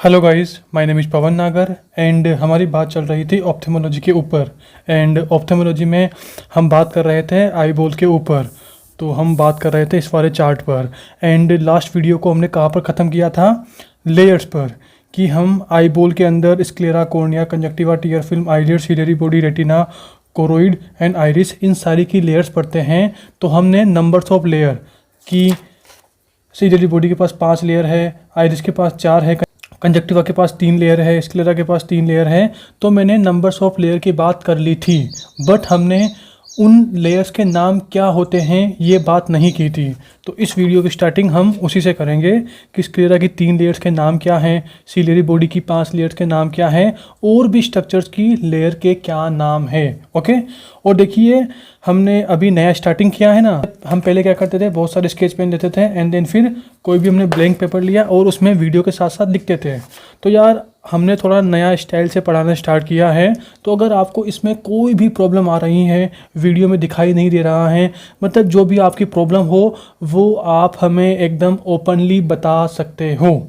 Hello guys, my name is Pavan Nagar and हमारी बात चल रही थी ऑप्थेमोलॉजी के ऊपर। एंड ऑप्थेमोलॉजी में हम बात कर रहे थे आई बॉल के ऊपर। तो हम बात कर रहे थे इस वाले चार्ट पर। एंड लास्ट वीडियो को हमने कहाँ पर ख़त्म किया था? लेयर्स पर, कि हम आई बॉल के अंदर sclera, cornea, conjunctiva, tear film, eyelid, ciliary body, retina, choroid and iris, इन सारी की लेयर्स पढ़ते हैं। तो हमने नंबर्स ऑफ लेयर की, सीलियरी बॉडी के पास 5 लेयर है, आइरिस के पास 4 है, कंजक्टिवा के पास 3 लेयर है, स्क्लेरा के पास 3 लेयर है। तो मैंने नंबर्स ऑफ लेयर की बात कर ली थी, बट हमने उन लेयर्स के नाम क्या होते हैं ये बात नहीं की थी। तो इस वीडियो की स्टार्टिंग हम उसी से करेंगे कि स्क्लेरा की 3 लेयर्स के नाम क्या हैं, सीलियरी बॉडी की 5 लेयर्स के नाम क्या हैं, और भी स्ट्रक्चर्स की लेयर के क्या नाम है। ओके। और देखिए, हमने अभी नया स्टार्टिंग किया है ना। हम पहले क्या करते थे, बहुत सारे स्केच पेन लेते थे एंड देन फिर कोई भी हमने ब्लैंक पेपर लिया और उसमें वीडियो के साथ साथ लिखते थे। तो यार हमने थोड़ा नया स्टाइल से पढ़ाना स्टार्ट किया है। तो अगर आपको इसमें कोई भी प्रॉब्लम आ रही है, वीडियो में दिखाई नहीं दे रहा है, मतलब जो भी आपकी प्रॉब्लम हो वो आप हमें एकदम ओपनली बता सकते हो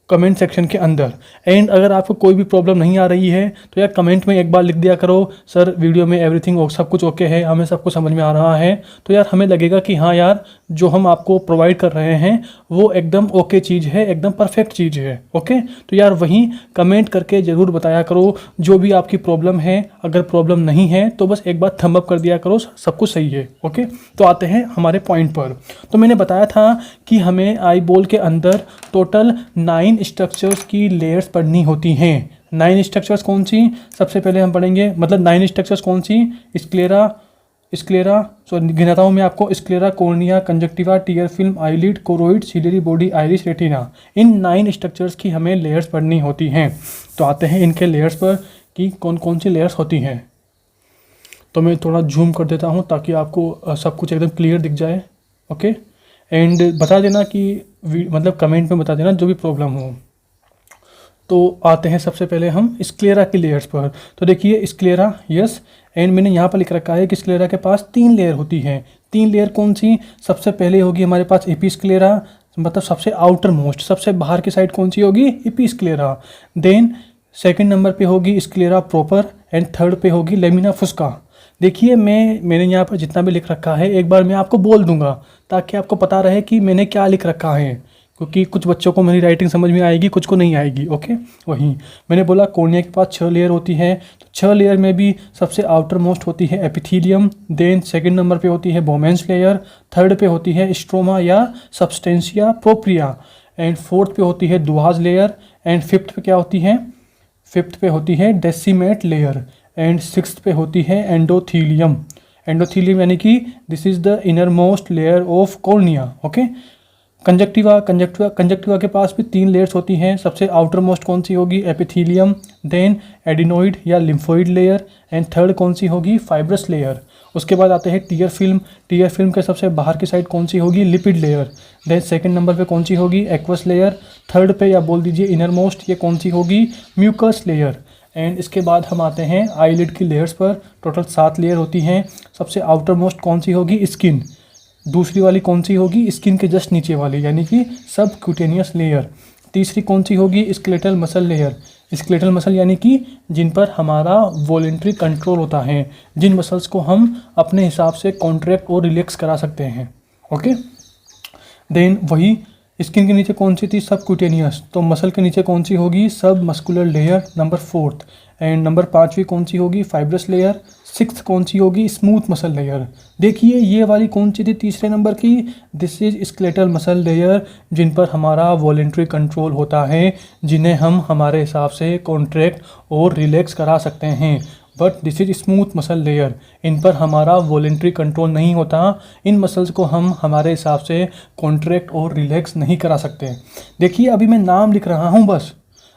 कमेंट सेक्शन के अंदर। एंड अगर आपको कोई भी प्रॉब्लम नहीं आ रही है तो यार कमेंट में एक बार लिख दिया करो, सर वीडियो में एवरीथिंग सब कुछ ओके है, हमें सब कुछ समझ में आ रहा है। तो यार हमें लगेगा कि हाँ यार, जो हम आपको प्रोवाइड कर रहे हैं वो एकदम ओके चीज़ है, एकदम परफेक्ट चीज़ है। ओके। तो यार वहीं कमेंट करके ज़रूर बताया करो जो भी आपकी प्रॉब्लम है। अगर प्रॉब्लम नहीं है तो बस एक बार थंब अप कर दिया करो, सब कुछ सही है। ओके। तो आते हैं हमारे पॉइंट पर। तो मैंने बताया था कि हमें आई बॉल के अंदर टोटल 9 स्ट्रक्चर्स की लेयर्स पढ़नी होती हैं। 9 स्ट्रक्चर्स कौन सी? सबसे पहले हम पढ़ेंगे, मतलब 9 स्ट्रक्चर्स कौन सी? गिनाता हूँ मैं आपको। Sclera, cornea, conjunctiva, tear film, eyelid, choroid, ciliary body, iris, retina, इन 9 स्ट्रक्चर्स की हमें लेयर्स पढ़नी होती हैं। तो आते हैं इनके लेयर्स पर कि कौन कौन सी लेयर्स होती हैं। तो मैं थोड़ा जूम कर देता हूँ ताकि आपको सब कुछ एकदम क्लियर दिख जाए। ओके। एंड बता देना कि मतलब कमेंट में बता देना जो भी प्रॉब्लम हो। तो आते हैं सबसे पहले हम स्क्लेरा की लेयर्स पर। तो देखिए स्क्लेरा, यस। एंड मैंने यहाँ पर लिख रखा है कि स्क्लेरा के पास 3 लेयर होती हैं। 3 लेयर कौन सी? सबसे पहले होगी हमारे पास एपिस्क्लेरा, मतलब सबसे आउटर मोस्ट, सबसे बाहर की साइड कौन सी होगी? एपिस्क्लेरा। देन सेकंड नंबर पे होगी स्क्लेरा प्रॉपर एंड थर्ड पे होगी लेमिना फुस्का। देखिए मैंने यहाँ पर जितना भी लिख रखा है एक बार मैं आपको बोल दूंगा ताकि आपको पता रहे कि मैंने क्या लिख रखा है, क्योंकि कुछ बच्चों को मेरी राइटिंग समझ में आएगी, कुछ को नहीं आएगी। ओके। वहीं मैंने बोला कॉर्निया के पास 6 लेयर होती है। तो 6 लेयर में भी सबसे आउटर मोस्ट होती है एपिथीलियम, देन सेकंड नंबर पे होती है बोमेंस लेयर, थर्ड पे होती है स्ट्रोमा या सब्सटेंसिया प्रोप्रिया, एंड फोर्थ पे होती है दुआज लेयर, एंड फिफ्थ पे क्या होती है? फिफ्थ पे होती है डेसिमेट लेयर, एंड सिक्स्थ पे होती है एंडोथीलियम। एंडोथीलियम यानी कि this is the inner most layer of cornea. Okay. Conjunctiva के पास भी 3 लेयर्स होती हैं। सबसे आउटर मोस्ट कौन सी होगी? एपिथीलियम, देन एडिनोइड या लिम्फोइड लेयर, एंड थर्ड कौन सी होगी? Fibrous layer. उसके बाद आते हैं टीयर फिल्म। टीयर फिल्म के सबसे बाहर की साइड कौन सी होगी? Lipid layer. Then second number पे कौन सी होगी? Aqueous layer. थर्ड पे या बोल दीजिए इनर मोस्ट, ये कौन सी होगी? Mucus layer. एंड इसके बाद हम आते हैं आईलिड की लेयर्स पर। टोटल 7 लेयर होती हैं। सबसे आउटर मोस्ट कौन सी होगी? स्किन। दूसरी वाली कौन सी होगी? स्किन के जस्ट नीचे वाली, यानी कि सब क्यूटेनियस लेयर। तीसरी कौन सी होगी? Skeletal muscle layer. Skeletal muscle यानी कि जिन पर हमारा वॉलेंट्री कंट्रोल होता है, जिन मसल्स को हम अपने हिसाब से कॉन्ट्रैक्ट और रिलैक्स करा सकते हैं। ओके। देन वही स्किन के नीचे कौन सी थी? सब क्यूटेनियस। तो मसल के नीचे कौन सी होगी? सब muscular layer, number 4th। And number 5वीं कौन सी होगी? Fibrous layer. 6th कौन सी होगी? Smooth muscle layer. देखिए ये वाली कौन सी थी तीसरे नंबर की? This is skeletal muscle layer, जिन पर हमारा वॉलेंट्री कंट्रोल होता है, जिन्हें हम हमारे हिसाब से कॉन्ट्रैक्ट और रिलैक्स करा सकते हैं। But this is smooth muscle layer, इन पर हमारा वॉलेंट्री कंट्रोल नहीं होता। इन मसल्स को हम हमारे हिसाब से कॉन्ट्रैक्ट और रिलैक्स नहीं करा सकते। देखिए अभी मैं नाम लिख रहा हूँ बस,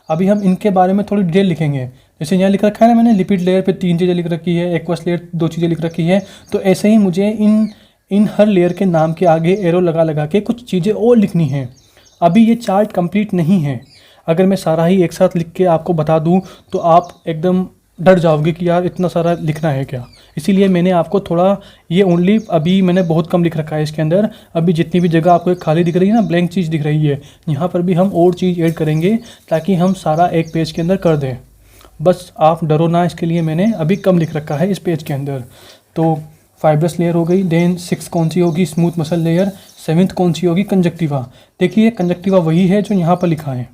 अभी हम इनके बारे में थोड़ी डिटेल लिखेंगे। जैसे यहाँ लिख रखा है ना मैंने, लिपिड लेयर पे 3 चीज़ें लिख रखी है, एक्वस लेयर 2 चीज़ें लिख रखी है। तो ऐसे ही मुझे इन हर लेयर के नाम के आगे एरो लगा लगा के कुछ चीज़ें और लिखनी हैं। अभी ये चार्ट कंप्लीट नहीं है। अगर मैं सारा ही एक साथ लिख के आपको बता दूं तो आप एकदम डर जाओगे कि यार इतना सारा लिखना है क्या। इसीलिए मैंने आपको थोड़ा ये ओनली अभी मैंने बहुत कम लिख रखा है इसके अंदर। अभी जितनी भी जगह आपको एक खाली दिख रही है ना, ब्लैंक चीज़ दिख रही है, यहाँ पर भी हम और चीज़ ऐड करेंगे ताकि हम सारा एक पेज के अंदर कर दें। बस आप डरो ना, इसके लिए मैंने अभी कम लिख रखा है इस पेज के अंदर। तो फाइब्रस लेयर हो गई, देन 6 कौन सी होगी, स्मूथ मसल लेयर। 7th कौन सी होगी, कंजक्टिवा। देखिए कंजक्टिवा वही है जो यहाँ पर लिखा है,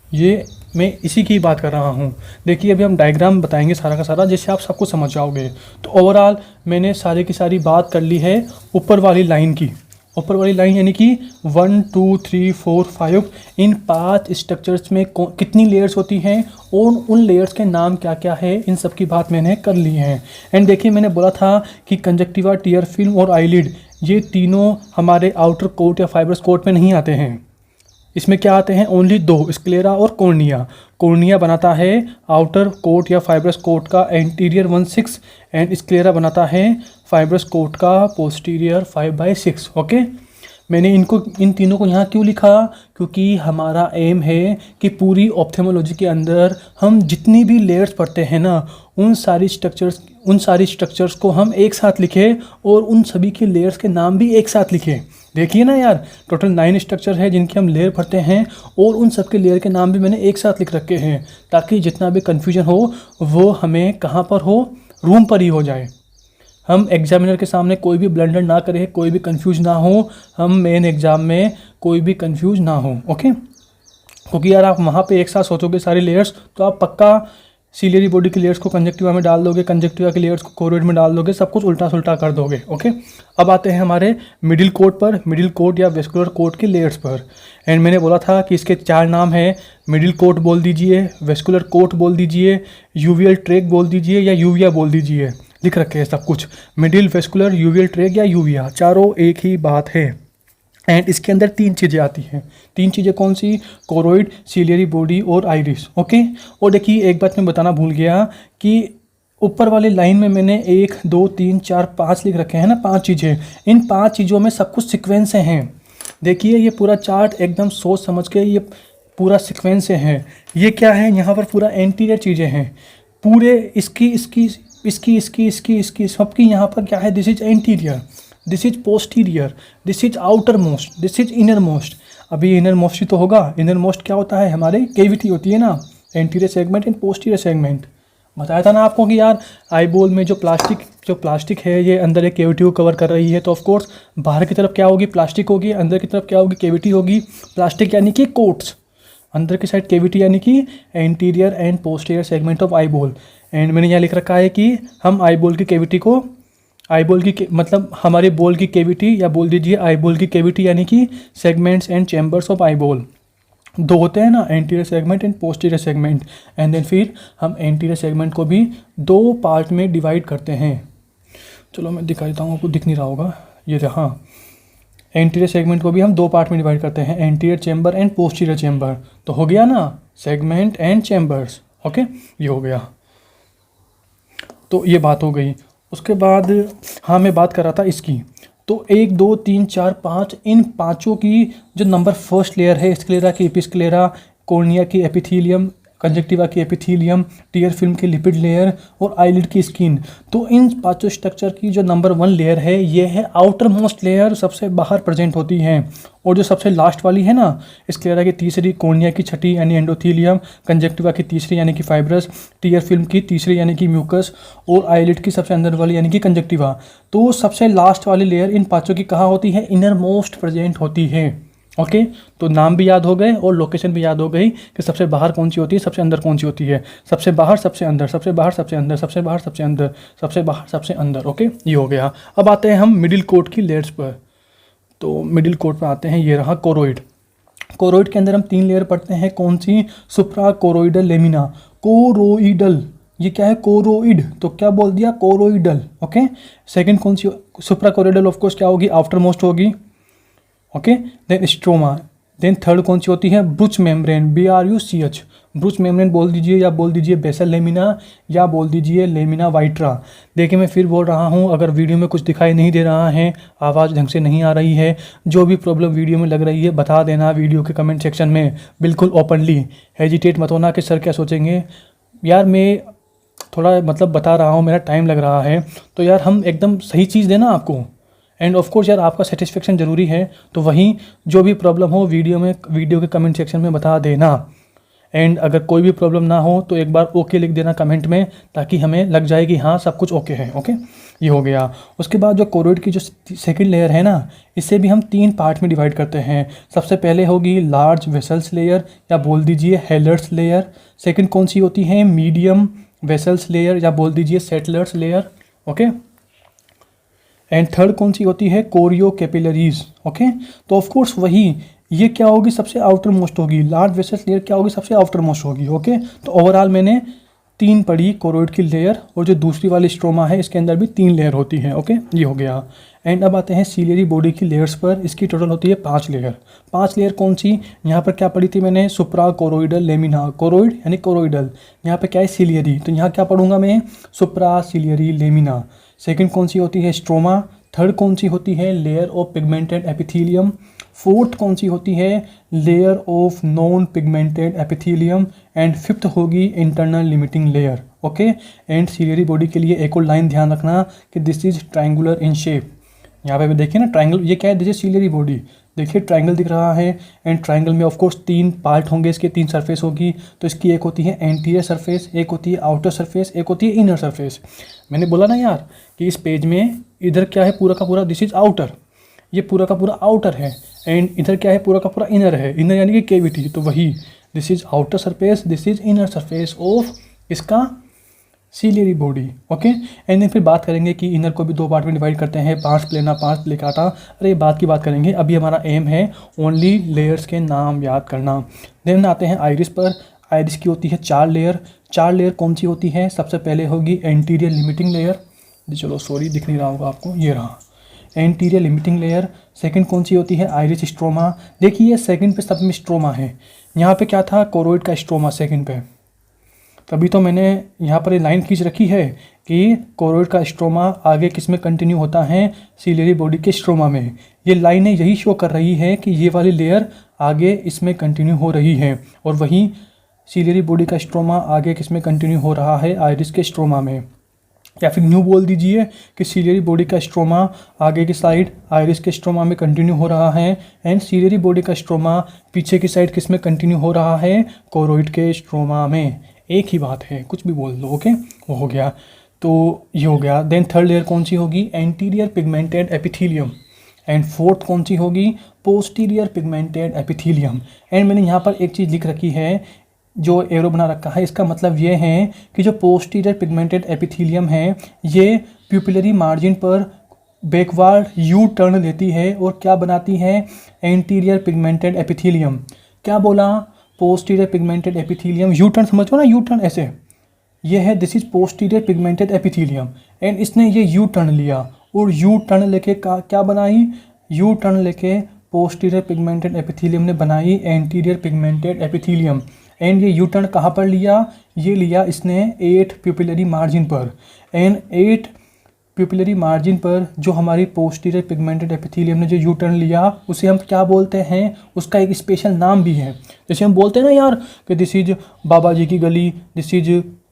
ये मैं इसी की बात कर रहा हूँ। देखिए अभी हम डायग्राम बताएंगे सारा का सारा, जिससे आप सबको समझ जाओगे। तो ओवरऑल मैंने सारी की सारी बात कर ली है ऊपर वाली लाइन की। ऊपर वाली लाइन यानी कि 1 2 3 4 5 इन 5 स्ट्रक्चर्स में कितनी लेयर्स होती हैं और उन लेयर्स के नाम क्या क्या है, इन सब की बात मैंने कर ली है। एंड देखिए मैंने बोला था कि कंजक्टिवा, टीयर फिल्म और आईलिड ये तीनों हमारे आउटर कोट या फाइब्रस कोट में नहीं आते हैं। इसमें क्या आते हैं, ओनली 2, स्क्लेरा और कॉर्निया। कॉर्निया बनाता है आउटर कोट या फाइब्रस कोट का एंटीरियर 1/6 एंड स्क्लेरा बनाता है फाइब्रस कोट का पोस्टीरियर 5/6। ओके, मैंने इन तीनों को यहाँ क्यों लिखा, क्योंकि हमारा एम है कि पूरी ऑप्थेमोलॉजी के अंदर हम जितनी भी लेयर्स पढ़ते हैं ना, उन सारी स्ट्रक्चर्स को हम एक साथ लिखें और उन सभी के लेयर्स के नाम भी एक साथ लिखें। देखिए ना यार, टोटल 9 स्ट्रक्चर है जिनके हम लेयर पढ़ते हैं और उन सब के लेयर के नाम भी मैंने एक साथ लिख रखे हैं, ताकि जितना भी कन्फ्यूजन हो वो हमें कहाँ पर हो, रूम पर ही हो जाए। हम एग्जामिनर के सामने कोई भी ब्लंडर ना करें, कोई भी कंफ्यूज ना हो, हम मेन एग्ज़ाम में कोई भी कंफ्यूज ना हो। ओके, क्योंकि यार आप वहाँ पे एक साथ सोचोगे सारी लेयर्स, तो आप पक्का सीलियरी बॉडी की लेयर्स को कंजक्टिवा में डाल दोगे, कंजक्टिवा की लेयर्स को कोरोइड में डाल दोगे, सब कुछ उल्टा सुल्टा कर दोगे। ओके, अब आते हैं हमारे मिडिल कोट पर, मिडिल कोट या वेस्कुलर कोट के लेयर्स पर। एंड मैंने बोला था कि इसके 4 नाम हैं, मिडिल कोट बोल दीजिए, वेस्कुलर कोट बोल दीजिए, यूवियल ट्रैक बोल दीजिए या यूविया बोल दीजिए। लिख रखे हैं सब कुछ, मिडिल, वेस्कुलर, यूवियल ट्रैक या यूविया, चारों एक ही बात है। एंड इसके अंदर 3 चीज़ें आती हैं। 3 चीज़ें कौन सी, कोरोइड, सीलियरी बॉडी और आइरिस। ओके, और देखिए एक बात मैं बताना भूल गया कि ऊपर वाली लाइन में मैंने 1 2 3 4 5 लिख रखे हैं ना, 5 चीज़ें। इन 5 चीज़ों में सब कुछ सिक्वेंस से हैं। देखिए ये पूरा चार्ट एकदम सोच समझ के ये पूरा सिक्वेंस से है। ये क्या है, यहाँ पर पूरा एंटीरियर चीज़ें हैं, पूरे इसकी सबकी यहाँ पर क्या है, this is anterior, this is posterior, this is outer most, this is inner most. अभी इनर मोस्ट ही तो होगा, इनर मोस्ट क्या होता है, हमारे केविटी होती है ना, anterior segment and posterior segment. बताया था ना आपको कि यार आई बोल में जो प्लास्टिक है ये अंदर एक केविटी को कवर कर रही है, तो ऑफ कोर्स बाहर की तरफ क्या होगी, प्लास्टिक होगी, अंदर की तरफ क्या होगी, केविटी होगी। प्लास्टिक यानी कि कोट्स, अंदर की साइड केविटी यानी कि anterior and posterior segment of आई बोल। एंड मैंने यहाँ लिख रखा है कि हम आई बोल की केविटी को, आई बोल की मतलब हमारे बोल की केविटी या बोल दीजिए आई बोल की केविटी यानी कि सेगमेंट्स एंड चैम्बर्स ऑफ आई बोल 2 होते हैं ना, anterior segment and posterior segment. And then फिर हम एंटीरियर सेगमेंट को भी 2 पार्ट में डिवाइड करते हैं। चलो मैं दिखा देता हूँ, आपको दिख नहीं रहा होगा, ये हाँ, एंटीरियर सेगमेंट को भी हम 2 पार्ट में डिवाइड करते हैं, anterior chamber and posterior chamber. तो हो गया ना सेगमेंट एंड चैम्बर्स। ओके, ये हो गया, तो ये बात हो गई। उसके बाद हाँ मैं बात कर रहा था इसकी, तो 1 2 3 4 5 इन पांचों की जो नंबर फर्स्ट लेयर है, स्क्लेरा की एपिस्क्लेरा, कॉर्निया की एपिथीलियम, कंजक्टिवा की एपिथीलियम, टीयर फिल्म की लिपिड लेयर और आईलिड की स्किन। तो इन पांचों स्ट्रक्चर की जो नंबर 1 लेयर है ये है आउटर मोस्ट लेयर, सबसे बाहर प्रेजेंट होती है। और जो सबसे लास्ट वाली है ना, स्क्लेरा की तीसरी, कॉर्निया की छठी यानी एंडोथीलियम, कंजक्टिवा की तीसरी यानी कि फाइब्रस, टीयर फिल्म की तीसरी यानी कि म्यूकस और आईलिड की सबसे अंदर वाली यानी कि कंजक्टिवा। तो सबसे लास्ट वाली लेयर इन पांचों की कहाँ होती है, इनर मोस्ट प्रेजेंट होती है। ओके, तो नाम भी याद हो गए और लोकेशन भी याद हो गई कि सबसे बाहर कौन सी होती है, सबसे अंदर कौन सी होती है। सबसे बाहर, सबसे अंदर, सबसे बाहर, सबसे अंदर, सबसे बाहर, सबसे अंदर, सबसे बाहर, सबसे अंदर। ओके, ये हो गया। अब आते हैं हम मिडिल कोट की लेयर्स पर। तो मिडिल कोट पर आते हैं, ये रहा कोरोइड। कोरोइड के अंदर हम 3 लेयर पढ़ते हैं, कौन सी, सुप्रा कोरोइडल लेमिना, कोरोइडल। ये क्या है, कोरोइड, तो क्या बोल दिया, कोरोइडल। ओके, सेकंड कौन सी, सुप्रा कोरोइडल ऑफ कोर्स क्या होगी, आफ्टर मोस्ट होगी। Okay, then stroma. Then third कौन सी होती है, Bruch membrane, BRUCH, Bruch membrane बोल दीजिए या बोल दीजिए बेसल लेमिना या बोल दीजिए लेमिना वाइट्रा। देखिए मैं फिर बोल रहा हूँ, अगर वीडियो में कुछ दिखाई नहीं दे रहा है, आवाज़ ढंग से नहीं आ रही है, जो भी प्रॉब्लम वीडियो में लग रही है बता देना वीडियो के कमेंट सेक्शन में, बिल्कुल ओपनली। हेजिटेट मत होना कि सर क्या सोचेंगे। यार मैं थोड़ा मतलब बता रहा हूँ, मेरा टाइम लग रहा है, तो यार हम एकदम सही चीज़ देना आपको। एंड ऑफ कोर्स यार आपका सेटिस्फेक्शन ज़रूरी है, तो वहीं जो भी प्रॉब्लम हो वीडियो के कमेंट सेक्शन में बता देना। एंड अगर कोई भी प्रॉब्लम ना हो तो एक बार ओके लिख देना कमेंट में, ताकि हमें लग जाए कि हाँ सब कुछ ओके है। ओके, ये हो गया। उसके बाद जो कोरोइड की जो सेकंड लेयर है ना, इसे भी हम 3 पार्ट में डिवाइड करते हैं। सबसे पहले होगी लार्ज वेसल्स लेयर या बोल दीजिए हेलर्स लेयर। सेकंड कौन सी होती है, मीडियम वेसल्स लेयर या बोल दीजिए settlers layer. Okay, and third कौन सी होती है, कोरियो कैपिलरीज। ओके, तो ऑफ कोर्स वही ये क्या होगी, सबसे आउटर मोस्ट होगी। लार्ज वेसल्स लेयर क्या होगी, सबसे आउटर मोस्ट होगी। ओके, तो ओवरऑल मैंने 3 पढ़ी कोरोइड की लेयर, और जो दूसरी वाली स्ट्रोमा है इसके अंदर भी 3 लेयर होती हैं। ओके, ये हो गया। एंड अब आते हैं सीलियरी बॉडी की लेयर्स पर। इसकी टोटल होती है 5 लेयर। 5 लेयर कौन सी, यहाँ पर क्या पढ़ी थी मैंने, सुप्रा कोरोइडल लेमिना। कोरोइड यानी कोरोइडल, यहाँ पे क्या है सीलियरी, तो यहाँ क्या पढ़ूंगा मैं, सुप्रा सीलियरी लेमिना। सेकंड कौन सी होती है, स्ट्रोमा। थर्ड कौन सी होती है, layer of pigmented epithelium. Fourth कौन सी होती है, layer of non pigmented epithelium. And fifth होगी internal limiting layer. Okay, and ciliary body के लिए एक और लाइन ध्यान रखना कि this is triangular in shape. यहाँ पे देखिए ना ट्रायंगल, ये क्या है, दिस इज सीलियरी बॉडी, देखिए ट्रायंगल दिख रहा है। एंड ट्रायंगल में ऑफ कोर्स 3 पार्ट होंगे, इसके 3 सरफेस होगी। तो इसकी एक होती है एंटीरियर सरफेस, एक होती है आउटर सरफेस, एक होती है इनर सरफेस। मैंने बोला ना यार कि इस पेज में इधर क्या है पूरा का पूरा, दिस इज आउटर, ये पूरा का पूरा आउटर है। एंड इधर क्या है, पूरा का पूरा इनर है, इनर यानी कि केविटी, तो वही this is outer surface, this is inner surface of इसका ciliary body. Okay, and then फिर बात करेंगे कि इनर को भी 2 पार्ट में डिवाइड करते हैं, 5 प्लेना 5 प्लिकाटा। अरे बात की बात करेंगे, अभी हमारा एम है ओनली लेयर्स के नाम याद करना। देन आते हैं आइरिस पर। आइरिस की होती है 4 लेयर। 4 लेयर कौन सी होती है, सबसे पहले होगी एंटीरियर लिमिटिंग लेयर। चलो सॉरी दिख नहीं रहा होगा आपको, ये रहा एंटीरियर लिमिटिंग लेयर। सेकंड कौन सी होती है, आइरिस स्ट्रोमा। देखिए सेकंड पे सब में स्ट्रोमा है, यहाँ पे क्या था, कोरोइड का स्ट्रोमा सेकंड पे। तभी तो मैंने यहाँ पर ये लाइन खींच रखी है कि कोरोइड का स्ट्रोमा आगे किस में कंटिन्यू होता है, सीलियरी बॉडी के स्ट्रोमा में। ये लाइनें यही शो कर रही है कि ये वाली लेयर आगे इसमें कंटिन्यू हो रही है, और वहीं सीलियरी बॉडी का स्ट्रोमा आगे किस में कंटिन्यू हो रहा है, आइरिस के स्ट्रोमा में। या फिर न्यू बोल दीजिए कि सीलियरी बॉडी का स्ट्रोमा आगे की साइड आइरिस के स्ट्रोमा में कंटिन्यू हो रहा है, एंड सीलियरी बॉडी का स्ट्रोमा पीछे की साइड किस में कंटिन्यू हो रहा है, कोरोइड के स्ट्रोमा में। एक ही बात है, कुछ भी बोल दो। ओके, वो हो गया, तो ये हो गया। देन थर्ड लेयर कौन सी होगी, anterior pigmented epithelium. And fourth कौन सी होगी, पोस्टीरियर पिगमेंटेड एपिथीलियम। एंड मैंने यहाँ पर एक चीज़ लिख रखी है, जो एरो बना रखा है, इसका मतलब ये है कि जो पोस्टीरियर पिगमेंटेड एपिथीलियम है ये प्यूपिलरी मार्जिन पर बैकवर्ड यू टर्न लेती है और क्या बनाती है, एंटीरियर पिगमेंटेड एपिथीलियम। क्या बोला, posterior pigmented epithelium, U turn समझो ना, यू टर्न ऐसे, ये है this is posterior pigmented epithelium. And इसने ये यू टर्न लिया और यू टर्न लेके क्या बनाई, यू टर्न लेके पोस्टीरियर पिगमेंटेड एपिथीलियम ने बनाई एंटीरियर पिगमेंटेड एपिथीलियम। एंड ये यू टर्न कहाँ पर लिया, ये लिया इसने 8 प्यूपिलरी मार्जिन पर। एंड 8 प्यूपिलरी मार्जिन पर जो हमारी पोस्टीरियर पिगमेंटेड एपिथीलियम ने जो यू टर्न लिया उसे हम क्या बोलते हैं, उसका एक स्पेशल नाम भी है। जैसे हम बोलते हैं ना यार कि दिस इज बाबा जी की गली, दिस इज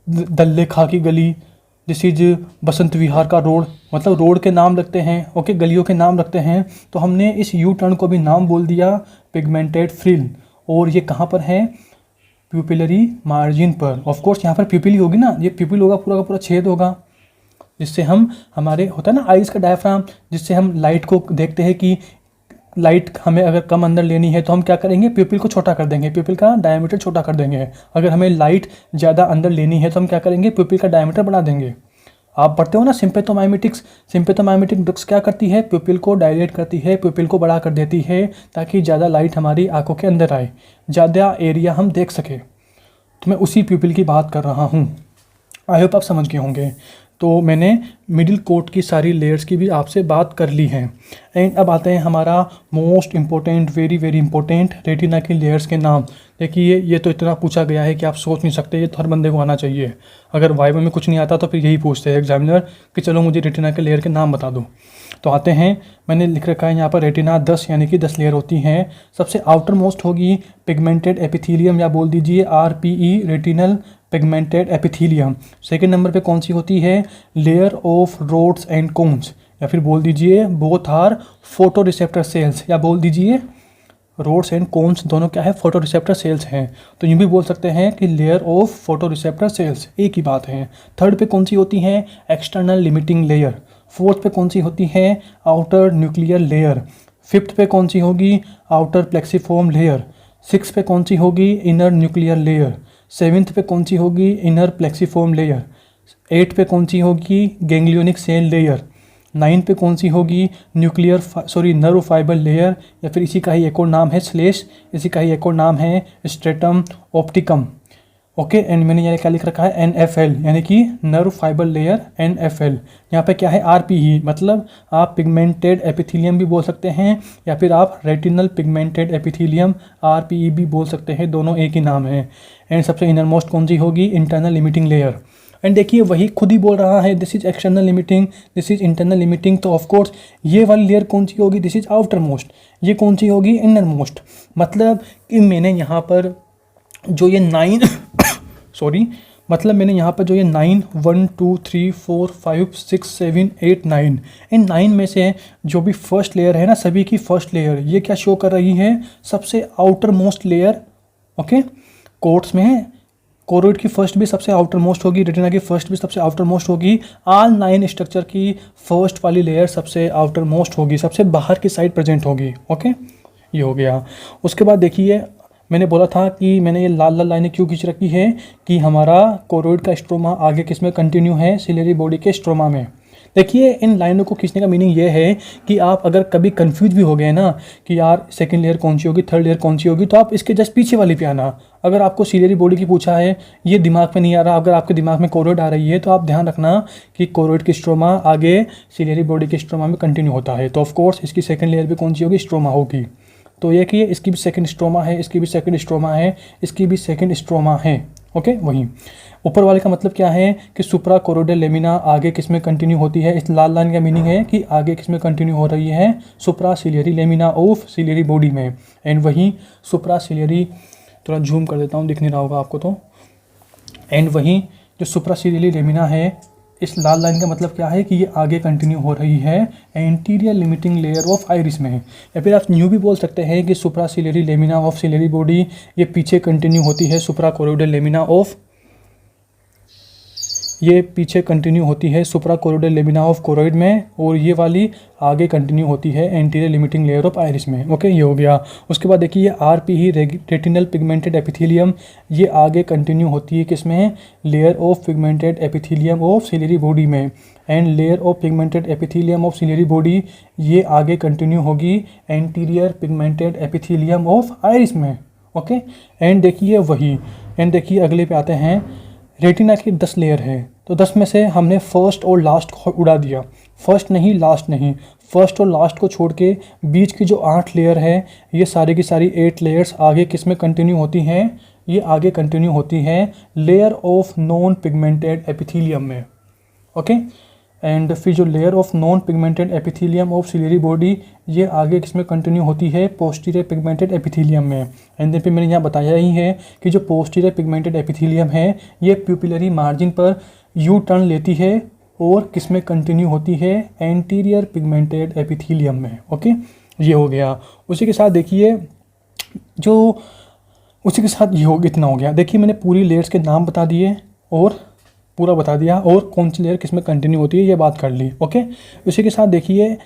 दल्ले खा की गली, दिस इज बसंत विहार का रोड, मतलब रोड के नाम रखते हैं। ओके, गलियों के नाम रखते हैं, तो हमने इस यू टर्न को भी नाम बोल दिया पिगमेंटेड फ्रिल। और ये कहाँ पर है, प्यूपिलरी मार्जिन पर। ऑफ कोर्स यहाँ पर प्यूपिल होगी ना, ये प्यूपिल होगा, पूरा का पूरा छेद होगा, जिससे हम हमारे होता है ना आइज का डायफ्राम, जिससे हम लाइट को देखते हैं कि लाइट हमें अगर कम अंदर लेनी है तो हम क्या करेंगे, प्यूपिल को छोटा कर देंगे, प्यूपिल का डायमीटर छोटा कर देंगे। अगर हमें लाइट ज़्यादा अंदर लेनी है तो हम क्या करेंगे, प्यूपिल का डायमीटर बढ़ा देंगे। आप पढ़ते हो ना सिम्पेथोमाइमेटिक्स, सिम्पेथोमाइमेटिक ड्रग्स क्या करती है, प्यूपिल को डायलेट करती है, प्यूपिल को बड़ा कर देती है ताकि ज़्यादा लाइट हमारी आंखों के अंदर आए, ज़्यादा एरिया हम देख सके। तो मैं उसी प्यूपिल की बात कर रहा हूँ, आई होप आप समझ गए होंगे। तो मैंने मिडिल कोट की सारी लेयर्स की भी आपसे बात कर ली है। एंड अब आते हैं हमारा most important, very very important, retina की लेयर्स के नाम। देखिए ये तो इतना पूछा गया है कि आप सोच नहीं सकते, ये तो हर बंदे को आना चाहिए। अगर वाइवा में कुछ नहीं आता तो फिर यही पूछते हैं एग्जामिनर कि चलो मुझे रेटिना के लेयर के नाम बता दो। तो आते हैं, मैंने लिख रखा है यहाँ पर रेटिना 10 यानी कि 10 लेयर होती हैं। सबसे आउटर मोस्ट होगी पिगमेंटेड एपिथीलियम या बोल दीजिए RPE, retinal pigmented epithelium. Second number पे कौन सी होती है, layer of rods and cones, या फिर बोल दीजिए both are photoreceptor cells, या बोल दीजिए रोड्स एंड कोन्स दोनों क्या है, फोटो रिसेप्टर सेल्स हैं। तो यूँ भी बोल सकते हैं कि layer of photo receptor cells, एक ही बात है। थर्ड पे कौन सी होती है, एक्सटर्नल लिमिटिंग लेयर। फोर्थ पे कौन सी होती है, आउटर न्यूक्लियर लेयर। फिफ्थ पे कौन सी होगी, आउटर प्लेक्सीफॉर्म लेयर। सिक्स पे कौन सी होगी, इनर न्यूक्लियर लेयर। सेवन्थ पे कौन सी होगी, इनर प्लेक्सीफॉर्म लेयर। एट पे कौन सी होगी, गैंग्लियोनिक सेल लेयर। नाइन पे कौन सी होगी, नर्व फाइबर लेयर, या फिर इसी का ही एक और नाम है स्लेश, इसी का ही एक और नाम है स्ट्रेटम ऑप्टिकम। ओके, एंड मैंने यहाँ क्या लिख रखा है, NFL, यानी कि नर्व फाइबर लेयर NFL। यहाँ पे क्या है, RPE, मतलब आप पिगमेंटेड एपिथीलियम भी बोल सकते हैं, या फिर आप रेटिनल पिगमेंटेड एपिथीलियम RPE भी बोल सकते हैं, दोनों एक ही नाम है। एंड सबसे इनर मोस्ट कौन सी होगी, इंटरनल लिमिटिंग लेयर। एंड देखिए वही खुद ही बोल रहा है, this is external limiting, this is internal limiting. तो ऑफकोर्स ये वाली लेयर कौन सी होगी, दिस इज आउटर मोस्ट, ये कौन सी होगी, इनर मोस्ट। मतलब कि मैंने यहाँ पर जो ये 9 मतलब मैंने यहाँ पर जो ये 9 1 2 3 4 5 6 7 8 9 इन 9 में से जो भी फर्स्ट लेयर है ना, सभी की फर्स्ट लेयर ये क्या शो कर रही है, सबसे outer most layer. Okay, quotes में है, कोरोइड की फर्स्ट भी सबसे आउटर मोस्ट होगी, रेटिना की फर्स्ट भी सबसे आउटर मोस्ट होगी, ऑल 9 स्ट्रक्चर की फर्स्ट वाली लेयर सबसे आउटर मोस्ट होगी, सबसे बाहर की साइड प्रेजेंट होगी। ओके, ये हो गया। उसके बाद देखिए मैंने बोला था कि मैंने ये लाल लाल लाइनें क्यों खींच रखी है, कि हमारा कोरोइड का स्ट्रोमा आगे किस में कंटिन्यू है, सिलेरी बॉडी के स्ट्रोमा में। देखिए इन लाइनों को खींचने का मीनिंग ये है कि आप अगर कभी कंफ्यूज भी हो गए ना कि यार सेकंड लेयर कौन सी होगी, थर्ड लेयर कौन सी होगी, तो आप इसके जस्ट पीछे वाली पे आना। अगर आपको सिलेरी बॉडी की पूछा है, ये दिमाग में नहीं आ रहा, अगर आपके दिमाग में कोरोइड आ रही है, तो आप ध्यान रखना कि कोरोइड की स्ट्रोमा आगे सिलेरी बॉडी के स्ट्रोमा में कंटिन्यू होता है। तो ऑफकोर्स इसकी सेकंड लेयर भी कौन सी होगी, स्ट्रोमा होगी। तो ये कि इसकी भी सेकंड स्ट्रोमा है, इसकी भी सेकंड स्ट्रोमा है, इसकी भी सेकंड स्ट्रोमा है। ओके, वही ऊपर वाले का मतलब क्या है कि सुप्रा कोरोइडल लेमिना आगे किस में कंटिन्यू होती है। इस लाल लाइन का मीनिंग है कि आगे किस में कंटिन्यू हो रही है, supra ciliary lamina of ciliary body में। एंड वही सुप्रा सिलियरी, थोड़ा जूम कर देता हूँ, दिख नहीं रहा होगा आपको तो। एंड वही जो सुप्रा सिलियरी लेमिना है, इस लाल लाइन का मतलब क्या है कि ये आगे कंटिन्यू हो रही है anterior limiting layer of iris में। या फिर आप न्यू भी बोल सकते हैं कि supra ciliary lamina of ciliary body ये पीछे कंटिन्यू होती है सुप्रा कोरोइडल लेमिना ऑफ, ये पीछे कंटिन्यू होती है सुप्रा कोरोइडल लेमिना ऑफ कोरोइड में, और ये वाली आगे कंटिन्यू होती है anterior limiting layer of iris में। ओके, ये हो गया। उसके बाद देखिए RPE रेटिनल पिगमेंटेड एपिथेलियम, ये आगे कंटिन्यू होती है किसमें, layer of pigmented epithelium of ciliary body में। And layer of pigmented epithelium of ciliary body ये आगे कंटिन्यू होगी anterior pigmented epithelium of iris में। ओके, एंड देखिए वही, एंड देखिए अगले पे आते हैं। रेटिना की 10 लेयर है, तो 10 में से हमने फर्स्ट और लास्ट को उड़ा दिया, फर्स्ट नहीं लास्ट नहीं, फर्स्ट और लास्ट को छोड़ के बीच की जो 8 लेयर है, ये सारी की सारी 8 लेयर्स आगे किस में कंटिन्यू होती हैं, ये आगे कंटिन्यू होती हैं layer of non pigmented epithelium में। ओके, एंड फिर जो layer of non pigmented epithelium of ciliary body ये आगे किसमें कंटिन्यू होती है, पोस्टीरियर पिगमेंटेड एपिथेलियम में। एंड देन फिर मैंने यहाँ बताया ही है कि जो पोस्टीरियर पिगमेंटेड एपिथेलियम है ये प्यूपिलरी मार्जिन पर यू टर्न लेती है और किसमें कंटिन्यू होती है, एंटीरियर पिगमेंटेड एपिथेलियम में। ओके, ये हो गया। उसी के साथ देखिए जो उसी के साथ ये हो इतना हो गया। देखिए मैंने पूरी लेयर्स के नाम बता दिए और पूरा बता दिया, और कौन सी लेयर किस में कंटिन्यू होती है ये बात कर ली। ओके, उसी के साथ देखिए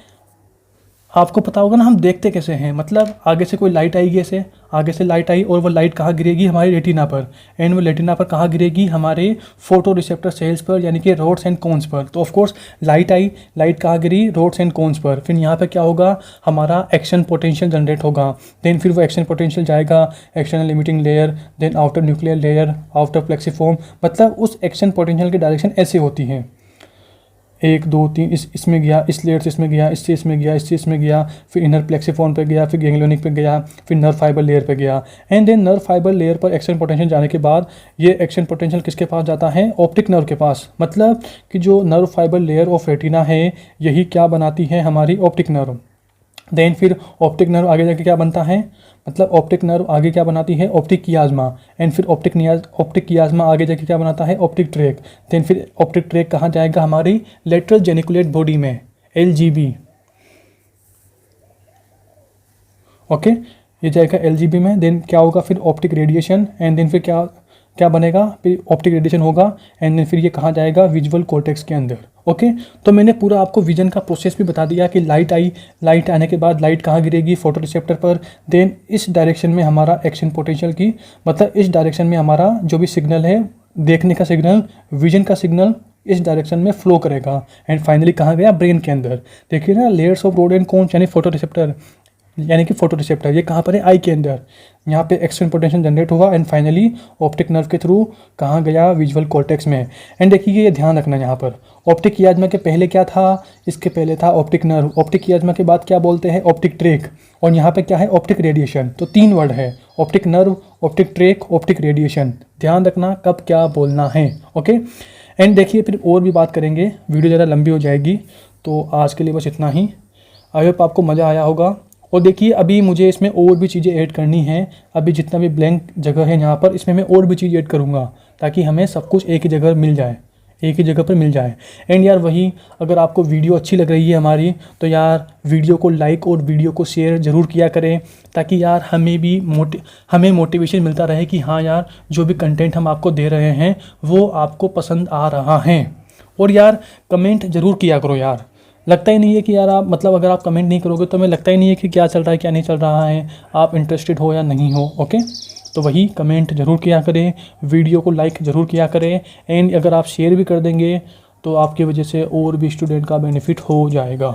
आपको पता होगा ना हम देखते कैसे हैं, मतलब आगे से कोई लाइट आएगी, ऐसे आगे से लाइट आई और वो लाइट कहाँ गिरेगी, हमारी रेटिना पर। एंड वो रेटिना पर कहाँ गिरेगी, हमारे फोटो रिसेप्टर सेल्स पर, यानी कि रोड्स एंड कोन्स पर। तो of course light I, light कहाँ गिरी, रोड्स एंड कोन्स पर। फिर यहाँ पे क्या होगा, हमारा एक्शन पोटेंशियल जनरेट होगा। देन फिर वो एक्शन पोटेंशियल जाएगा external limiting layer, then outer nuclear layer, outer plexiform. मतलब उस एक्शन पोटेंशियल की डायरेक्शन ऐसे होती है, 1 2 3 इसमें गया, इस लेयर से इसमें गया, इससे इसमें गया, इससे इसमें गया, फिर इनर प्लेक्सीफॉर्म पे गया, फिर गैंग्लियोनिक पे गया, फिर नर्व फाइबर लेयर पे गया। And then nerve fibre layer पर एक्शन पोटेंशियल जाने के बाद ये एक्शन पोटेंशियल किसके पास जाता है, ऑप्टिक नर्व के पास। मतलब कि जो nerve fibre layer of retina है यही क्या बनाती है, हमारी ऑप्टिक नर्व। देन फिर ऑप्टिक नर्व आगे जाके क्या बनता है, मतलब ऑप्टिक नर्व आगे क्या बनाती है, ऑप्टिक कियाज्मा। एंड फिर ऑप्टिक कियाज्मा आगे जाके क्या बनाता है, ऑप्टिक ट्रैक। देन फिर ऑप्टिक ट्रैक कहाँ जाएगा, हमारी लेटरल जेनिकुलेट बॉडी में, LGB। ओके, ये जाएगा LGB में। देन क्या होगा फिर, ऑप्टिक रेडिएशन। एंड देन फिर क्या क्या बनेगा, फिर ऑप्टिक रेडिएशन होगा। एंड देन फिर ये कहाँ जाएगा, विजुअल कॉर्टेक्स के अंदर। ओके, तो मैंने पूरा आपको विजन का प्रोसेस भी बता दिया कि लाइट आई, लाइट आने के बाद लाइट कहाँ गिरेगी, फोटो रिसेप्टर पर। देन इस डायरेक्शन में हमारा एक्शन पोटेंशियल की, मतलब इस डायरेक्शन में हमारा जो भी सिग्नल है, देखने का सिग्नल, विजन का सिग्नल इस डायरेक्शन में फ्लो करेगा। एंड फाइनली कहाँ गया, ब्रेन के अंदर। देखिए ना, layers of rod and cones यानी फोटो रिसेप्टर, यानी कि फोटो रिसेप्टर ये कहाँ पर है, आई के अंदर। यहाँ पे एक्शन पोटेंशियल जनरेट होगा एंड फाइनली ऑप्टिक नर्व के थ्रू कहाँ गया, विजुअल कॉर्टेक्स में। एंड देखिए ये ध्यान रखना, यहाँ पर ऑप्टिक कियाज्मा के पहले क्या था, इसके पहले था ऑप्टिक नर्व। ऑप्टिक कियाज्मा के बाद क्या बोलते हैं, ऑप्टिक ट्रैक। और यहाँ पे क्या है, ऑप्टिक रेडिएशन। तो 3 वर्ड है, optic nerve, optic track, optic radiation. ध्यान रखना कब क्या बोलना है। ओके, एंड देखिए फिर और भी बात करेंगे, वीडियो ज़्यादा लंबी हो जाएगी, तो आज के लिए बस इतना ही। आई होप आपको मज़ा आया होगा। और देखिए अभी मुझे इसमें और भी चीज़ें ऐड करनी है। अभी जितना भी ब्लैंक जगह है यहाँ पर, इसमें मैं और भी चीज़ ऐड करूँगा ताकि हमें सब कुछ एक ही जगह मिल जाए, एक ही जगह पर मिल जाए। एंड यार वही, अगर आपको वीडियो अच्छी लग रही है हमारी, तो यार वीडियो को लाइक और वीडियो को शेयर ज़रूर किया करें, ताकि यार हमें भी हमें मोटिवेशन मिलता रहे कि हाँ यार जो भी कंटेंट हम आपको दे रहे हैं वो आपको पसंद आ रहा है। और यार कमेंट ज़रूर किया करो यार, लगता ही नहीं है कि यार आप, मतलब अगर आप कमेंट नहीं करोगे तो हमें लगता ही नहीं है कि क्या चल रहा है क्या नहीं चल रहा है, आप इंटरेस्टेड हो या नहीं हो। ओके, तो वही कमेंट ज़रूर किया करें, वीडियो को लाइक ज़रूर किया करें। एंड अगर आप शेयर भी कर देंगे तो आपकी वजह से और भी स्टूडेंट का बेनिफिट हो जाएगा।